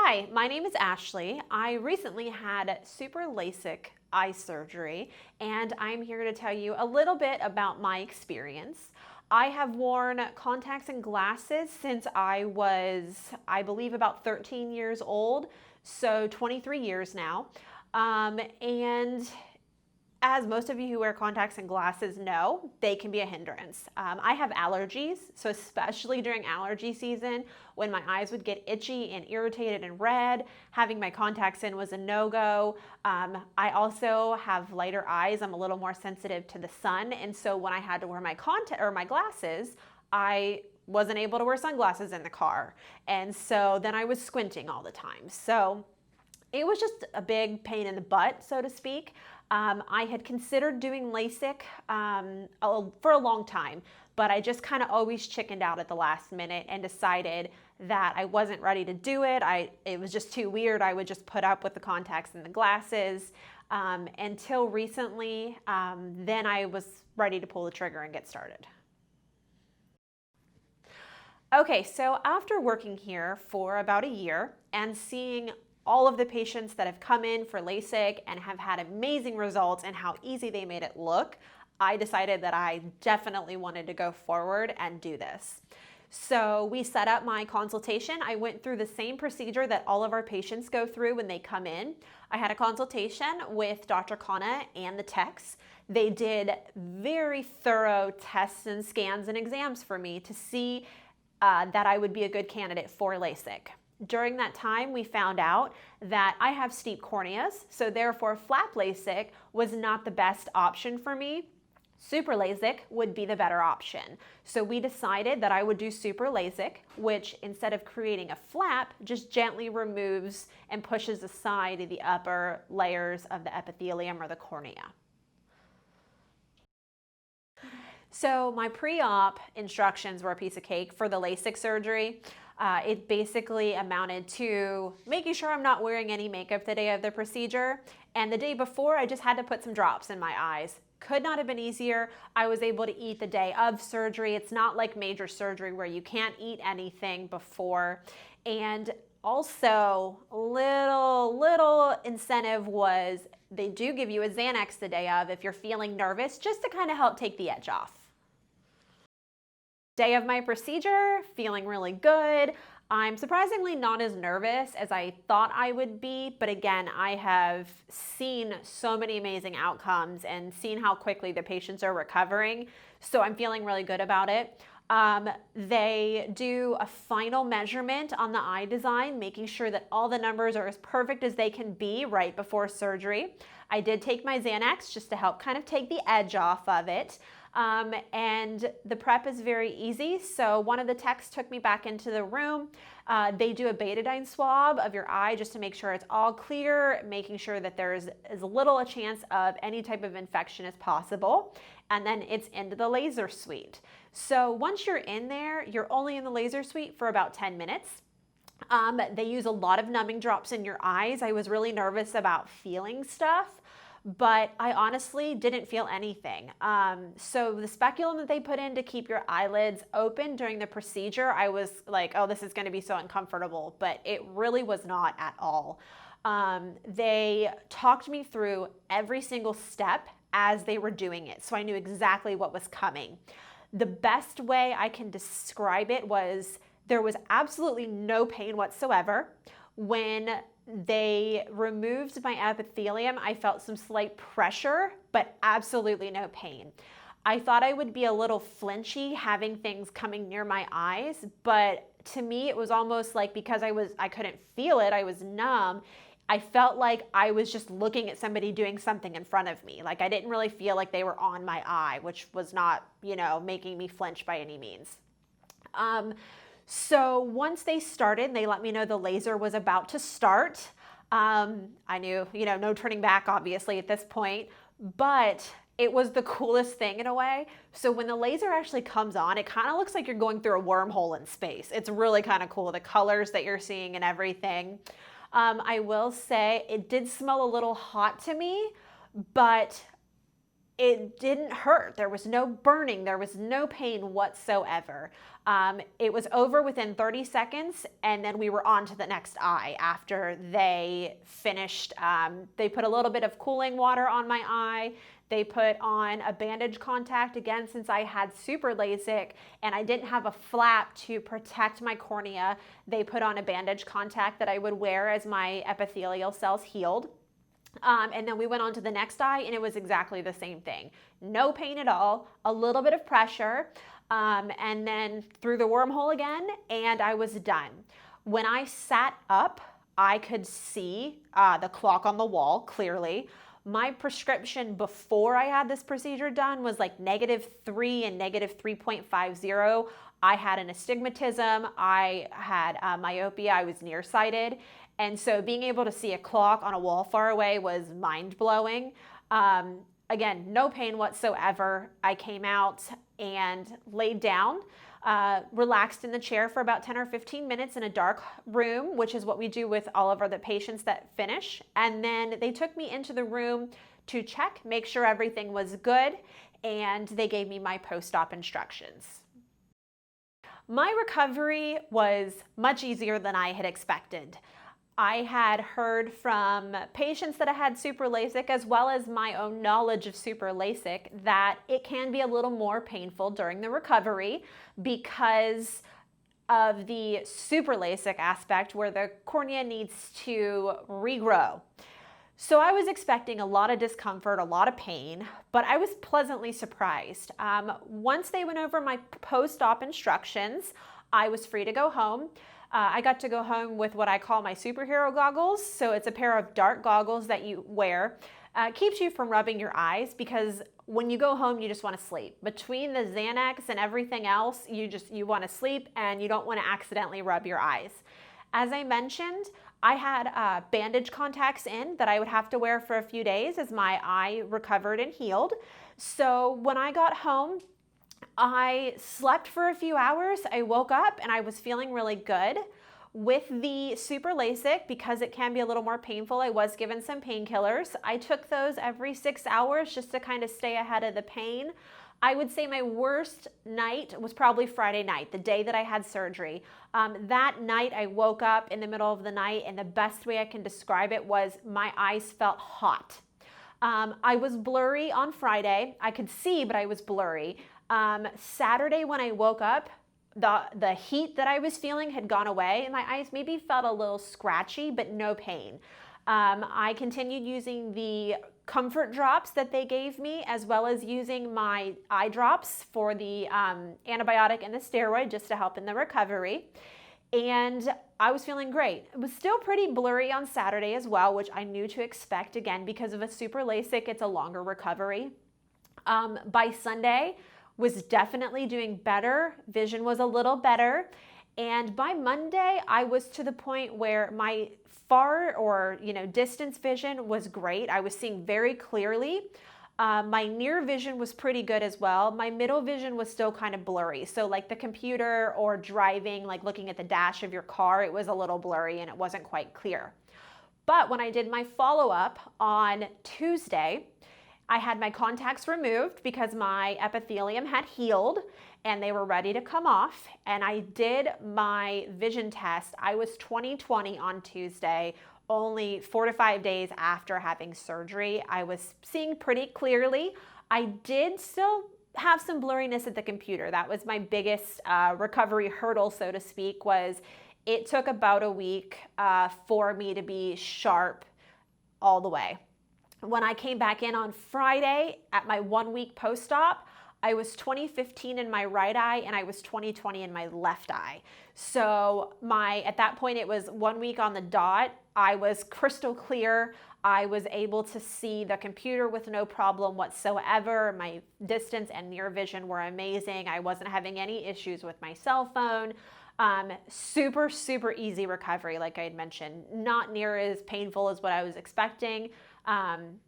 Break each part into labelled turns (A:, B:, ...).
A: Hi, my name is Ashley. I recently had super LASIK eye surgery, and I'm here to tell you a little bit about my experience. I have worn contacts and glasses since I was, I believe, about 13 years old, so 23 years now. And as most of you who wear contacts and glasses know, they can be a hindrance. I have allergies, so especially during allergy season, when my eyes would get itchy and irritated and red, having my contacts in was a no-go. I also have lighter eyes. I'm a little more sensitive to the sun, and so when I had to wear my glasses, I wasn't able to wear sunglasses in the car, and so then I was squinting all the time. So it was just a big pain in the butt, so to speak. I had considered doing LASIK for a long time, but I just kind of always chickened out at the last minute and decided that I wasn't ready to do it. It was just too weird. I would just put up with the contacts and the glasses until recently. Then I was ready to pull the trigger and get started. Okay, so after working here for about a year and seeing all of the patients that have come in for LASIK and have had amazing results and how easy they made it look, I decided that I definitely wanted to go forward and do this. So we set up my consultation. I went through the same procedure that all of our patients go through when they come in. I had a consultation with Dr. Khanna and the techs. They did very thorough tests and scans and exams for me to see that I would be a good candidate for LASIK. During that time, we found out that I have steep corneas, so therefore flap LASIK was not the best option for me. Super LASIK would be the better option. So we decided that I would do super LASIK, which instead of creating a flap, just gently removes and pushes aside the upper layers of the epithelium or the cornea. So my pre-op instructions were a piece of cake for the LASIK surgery. It basically amounted to making sure I'm not wearing any makeup the day of the procedure. And the day before, I just had to put some drops in my eyes. Could not have been easier. I was able to eat the day of surgery. It's not like major surgery where you can't eat anything before. And also, little incentive was they do give you a Xanax the day of if you're feeling nervous, just to kind of help take the edge off. Day of my procedure, feeling really good. I'm surprisingly not as nervous as I thought I would be, but again, I have seen so many amazing outcomes and seen how quickly the patients are recovering, so I'm feeling really good about it. They do a final measurement on the eye design, making sure that all the numbers are as perfect as they can be right before surgery. I did take my Xanax just to help kind of take the edge off of it. And the prep is very easy. So one of the techs took me back into the room. They do a betadine swab of your eye just to make sure it's all clear, making sure that there's as little a chance of any type of infection as possible. And then it's into the laser suite. So once you're in there, you're only in the laser suite for about 10 minutes. They use a lot of numbing drops in your eyes. I was really nervous about feeling stuff, but I honestly didn't feel anything. So the speculum that they put in to keep your eyelids open during the procedure, I was like, oh, this is gonna be so uncomfortable, but it really was not at all. They talked me through every single step as they were doing it, so I knew exactly what was coming. The best way I can describe it was there was absolutely no pain whatsoever. When they removed my epithelium, I felt some slight pressure, but absolutely no pain. I thought I would be a little flinchy having things coming near my eyes, but to me it was almost like because I couldn't feel it, I was numb, I felt like I was just looking at somebody doing something in front of me. Like I didn't really feel like they were on my eye, which was not, making me flinch by any means. So once they started, they let me know the laser was about to start. I knew, no turning back obviously at this point, but it was the coolest thing in a way. So when the laser actually comes on, it kind of looks like you're going through a wormhole in space. It's really kind of cool, the colors that you're seeing and everything. I will say it did smell a little hot to me, but it didn't hurt. There was no burning. There was no pain whatsoever. It was over within 30 seconds, and then we were on to the next eye after they finished. They put a little bit of cooling water on my eye. They put on a bandage contact, again, since I had super LASIK and I didn't have a flap to protect my cornea. They put on a bandage contact that I would wear as my epithelial cells healed. And then we went on to the next eye, and it was exactly the same thing. No pain at all, a little bit of pressure, and then through the wormhole again, and I was done. When I sat up, I could see the clock on the wall clearly. My prescription before I had this procedure done was like -3 and -3.50. I had an astigmatism, I had myopia, I was nearsighted. And so being able to see a clock on a wall far away was mind-blowing. Again, no pain whatsoever. I came out and laid down, relaxed in the chair for about 10 or 15 minutes in a dark room, which is what we do with all of the patients that finish. And then they took me into the room to check, make sure everything was good, and they gave me my post-op instructions. My recovery was much easier than I had expected. I had heard from patients that had super LASIK, as well as my own knowledge of super LASIK, that it can be a little more painful during the recovery because of the super LASIK aspect where the cornea needs to regrow. So I was expecting a lot of discomfort, a lot of pain, but I was pleasantly surprised. Once they went over my post-op instructions, I was free to go home. I got to go home with what I call my superhero goggles. So it's a pair of dark goggles that you wear. Keeps you from rubbing your eyes because when you go home, you just want to sleep. Between the Xanax and everything else, you want to sleep and you don't want to accidentally rub your eyes. As I mentioned, I had bandage contacts in that I would have to wear for a few days as my eye recovered and healed. So when I got home, I slept for a few hours. I woke up and I was feeling really good. With the super LASIK, because it can be a little more painful, I was given some painkillers. I took those every 6 hours just to kind of stay ahead of the pain. I would say my worst night was probably Friday night, the day that I had surgery. That night I woke up in the middle of the night, and the best way I can describe it was my eyes felt hot. I was blurry on Friday. I could see, but I was blurry. Saturday when I woke up, the heat that I was feeling had gone away and my eyes maybe felt a little scratchy, but no pain. I continued using the comfort drops that they gave me, as well as using my eye drops for the antibiotic and the steroid just to help in the recovery. And I was feeling great. It was still pretty blurry on Saturday as well, which I knew to expect. Again, because of a super LASIK, it's a longer recovery. By Sunday, was definitely doing better. Vision was a little better. And by Monday, I was to the point where my far or distance vision was great. I was seeing very clearly. My near vision was pretty good as well. My middle vision was still kind of blurry. So like the computer or driving, like looking at the dash of your car, it was a little blurry and it wasn't quite clear. But when I did my follow-up on Tuesday, I had my contacts removed because my epithelium had healed and they were ready to come off. And I did my vision test. I was 20/20 on Tuesday, only 4 to 5 days after having surgery. I was seeing pretty clearly. I did still have some blurriness at the computer. That was my biggest recovery hurdle, so to speak, was it took about a week for me to be sharp all the way. When I came back in on Friday at my 1 week post-op, I was 20/15 in my right eye and I was 20/20 in my left eye. So at that point it was 1 week on the dot. I was crystal clear. I was able to see the computer with no problem whatsoever. My distance and near vision were amazing. I wasn't having any issues with my cell phone. Super, super easy recovery, like I had mentioned. Not near as painful as what I was expecting.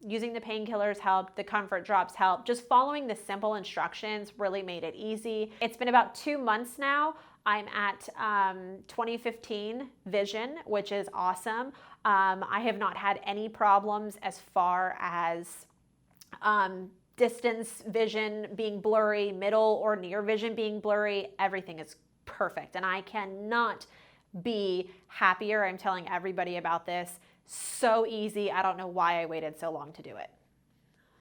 A: Using the painkillers helped, the comfort drops helped. Just following the simple instructions really made it easy. It's been about 2 months now. I'm at 20/15 vision, which is awesome. I have not had any problems as far as distance vision being blurry, middle or near vision being blurry, everything is perfect. And I cannot be happier. I'm telling everybody about this. So easy. I don't know why I waited so long to do it.